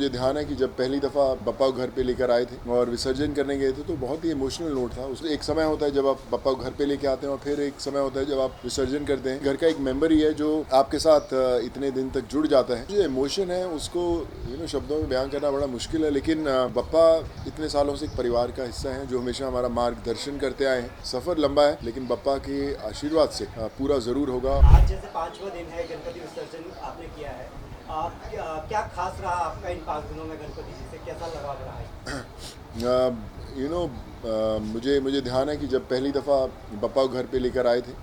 मुझे ध्यान है कि जब पहली दफ़ा पप्पा को घर पे लेकर आए थे और विसर्जन करने गए थे तो बहुत ही इमोशनल नोट था। उस एक समय होता है जब आप पप्पा को घर पे लेके आते हैं और फिर एक समय होता है जब आप विसर्जन करते हैं। घर का एक मेंबर ही है जो आपके साथ इतने दिन तक जुड़ जाता है। जो इमोशन है उसको शब्दों में बयान करना बड़ा मुश्किल है, लेकिन पप्पा इतने सालों से एक परिवार का हिस्सा हैं जो हमेशा हमारा मार्गदर्शन करते आए हैं। सफ़र लंबा है लेकिन पप्पा के आशीर्वाद से पूरा ज़रूर होगा। आज जैसे 5वां दिन है, गणपति विसर्जन आपने किया है, क्या खास रहा आपका इन 5 दिनों में गणपति जी से, कैसा लगाव रहा है? मुझे ध्यान है कि जब पहली दफ़ा पप्पा को घर पे लेकर आए थे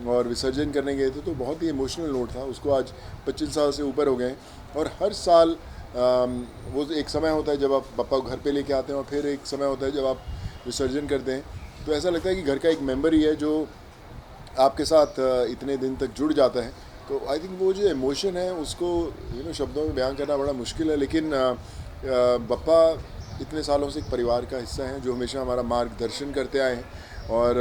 और विसर्जन करने गए थे तो बहुत ही इमोशनल नोट था। उसको आज 25 साल से ऊपर हो गए हैं और हर साल वो एक समय होता है जब आप पप्पा को घर पे लेके आते हैं और फिर एक समय होता है जब आप विसर्जन करते हैं। तो ऐसा लगता है कि घर का एक मेंबर ही है जो आपके साथ इतने दिन तक जुड़ जाता है। तो आई थिंक वो जो इमोशन है उसको शब्दों में बयान करना बड़ा मुश्किल है, लेकिन पप्पा इतने सालों से एक परिवार का हिस्सा हैं जो हमेशा हमारा मार्गदर्शन करते आए हैं और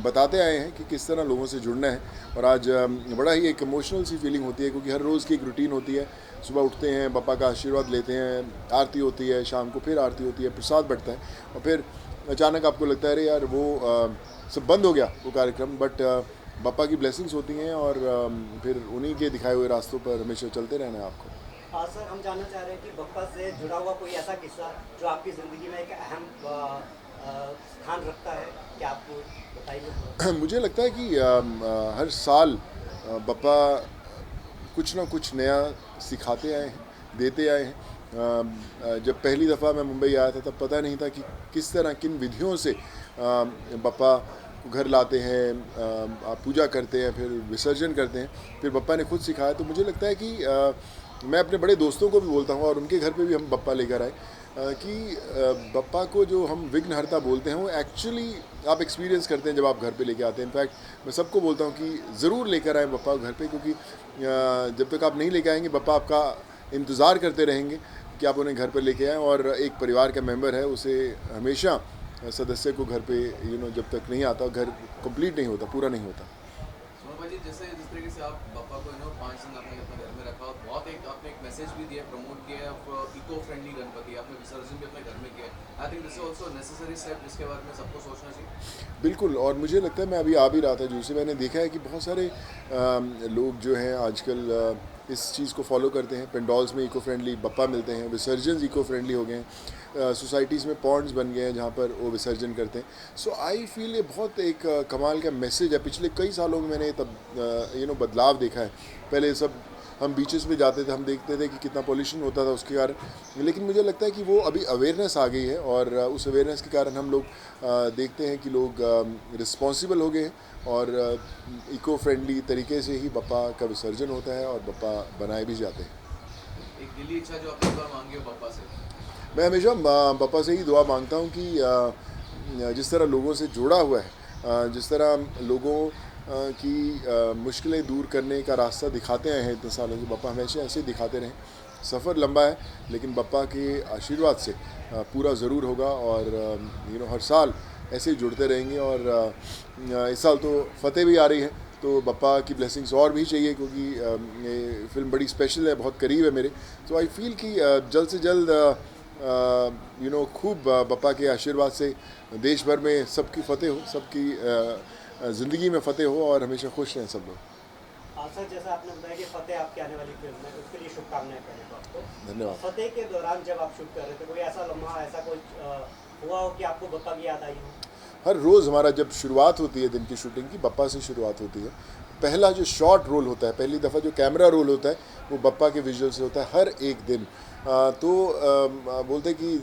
बताते आए हैं कि किस तरह लोगों से जुड़ना है। और आज बड़ा ही एक इमोशनल सी फीलिंग होती है क्योंकि हर रोज़ की एक रूटीन होती है। सुबह उठते हैं, पप्पा का आशीर्वाद लेते हैं, आरती होती है, शाम को फिर आरती होती है, प्रसाद बढ़ता है और फिर अचानक आपको लगता है अरे यार वो सब बंद हो गया वो कार्यक्रम। बट पप्पा की ब्लेसिंग्स होती हैं और फिर उन्हीं के दिखाए हुए रास्तों पर हमेशा चलते रहना है आपको। सर, हम जानना चाह रहे हैं कि बप्पा से जुड़ा हुआ कोई ऐसा किस्सा जो आपकी ज़िंदगी में एक अहम स्थान रखता है, क्या आप बताइए? मुझे लगता है कि हर साल पप्पा कुछ ना कुछ नया सिखाते आए हैं, देते आए हैं। जब पहली दफ़ा मैं मुंबई आया था तब पता नहीं था कि किस तरह किन विधियों से पप्पा को घर लाते हैं, आप पूजा करते हैं, फिर विसर्जन करते हैं, फिर पप्पा ने खुद सिखाया। तो मुझे लगता है कि मैं अपने बड़े दोस्तों को भी बोलता हूँ और उनके घर पे भी हम पप्पा लेकर आए कि पप्पा को जो हम विघ्नहर्ता बोलते हैं वो एक्चुअली आप एक्सपीरियंस करते हैं जब आप घर पे लेके आते हैं। इनफैक्ट मैं सबको बोलता हूँ कि ज़रूर लेकर आएँ पप्पा घर पे, क्योंकि जब तक आप नहीं लेके आएंगे पप्पा आपका इंतज़ार करते रहेंगे कि आप उन्हें घर पर लेके आएँ। और एक परिवार का मेंबर है, उसे हमेशा सदस्य को घर पे जब तक नहीं आता घर कंप्लीट नहीं होता, पूरा नहीं होता। जी, जैसे जिस तरीके से आप पापा को 5 दिन आपने अपने घर में रखा और बहुत एक आपने एक मैसेज भी दिया, प्रमोट किया है इको फ्रेंडली गणपति, आपने विसर्जन भी अपने घर में किया है। I think this is also necessary step जिसके बारे में सबको सोचना चाहिए। बिल्कुल, और मुझे लगता है मैं अभी आ भी रहा था जूसे, मैंने देखा है कि बहुत सारे लोग जो हैं आजकल इस चीज़ को फॉलो करते हैं। पेंडॉल्स में इको फ्रेंडली पप्पा मिलते हैं, विसर्जन इको फ्रेंडली हो गए हैं, सोसाइटीज़ में पॉन्ड्स बन गए हैं जहाँ पर वो विसर्जन करते हैं। सो आई फील ये बहुत एक कमाल का मैसेज है। पिछले कई सालों में मैंने तब बदलाव देखा है। पहले सब हम बीचेस पे जाते थे, हम देखते थे कि कितना पॉल्यूशन होता था उसके कारण, लेकिन मुझे लगता है कि वो अभी अवेयरनेस आ गई है और उस अवेयरनेस के कारण हम लोग देखते हैं कि लोग रिस्पॉन्सिबल हो गए हैं और इको फ्रेंडली तरीके से ही पप्पा का विसर्जन होता है और पप्पा बनाए भी जाते हैं। एक दिली इच्छा जो आपने बार मांगी हो पप्पा से? मैं हमेशा पप्पा से ही दुआ मांगता हूँ कि जिस तरह लोगों से जुड़ा हुआ है, जिस तरह लोगों की मुश्किलें दूर करने का रास्ता दिखाते आए हैं इतने सालों से, पप्पा हमेशा ऐसे ही दिखाते रहें। सफ़र लंबा है लेकिन पप्पा के आशीर्वाद से पूरा ज़रूर होगा और हर साल ऐसे ही जुड़ते रहेंगे। और इस साल तो फतेह भी आ रही है तो पप्पा की ब्लेसिंग्स और भी चाहिए क्योंकि ये फिल्म बड़ी स्पेशल है, बहुत करीब है मेरे। तो आई फील कि जल्द से जल्द खूब पप्पा के आशीर्वाद से देश भर में सबकी फतेह हो, सबकी ज़िंदगी में फतेह हो और हमेशा खुश रहें सब लोग। सर, जैसा आपने बताया कि फतेह आपकी आने वाली फिल्म है, उसके लिए शुभकामनाएं पहले तो आपको। धन्यवाद। फतेह के दौरान जब आप शूट कर रहे थे, कोई ऐसा लम्हा, ऐसा कुछ हुआ हो कि आपको पप्पा की याद आई हो? हर रोज़ हमारा जब शुरुआत होती है दिन की शूटिंग की, बप्पा से शुरुआत होती है। पहला जो शॉर्ट रोल होता है, पहली दफ़ा जो कैमरा रोल होता है वो बप्पा के विजुअल से होता है हर एक दिन। बोलते हैं कि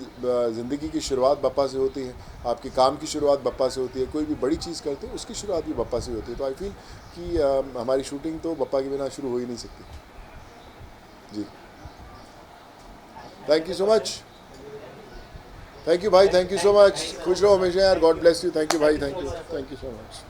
ज़िंदगी की शुरुआत बप्पा से होती है, आपके काम की शुरुआत बप्पा से होती है, कोई भी बड़ी चीज़ करते हो उसकी शुरुआत भी बप्पा से होती है। तो आई फील कि हमारी शूटिंग तो बप्पा के बिना शुरू हो ही नहीं सकती। जी, thank you so much. Thank you भाई, थैंक यू सो मच। खुश रहो हमेशा यार, God bless you. Thank you भाई, थैंक यू सो मच।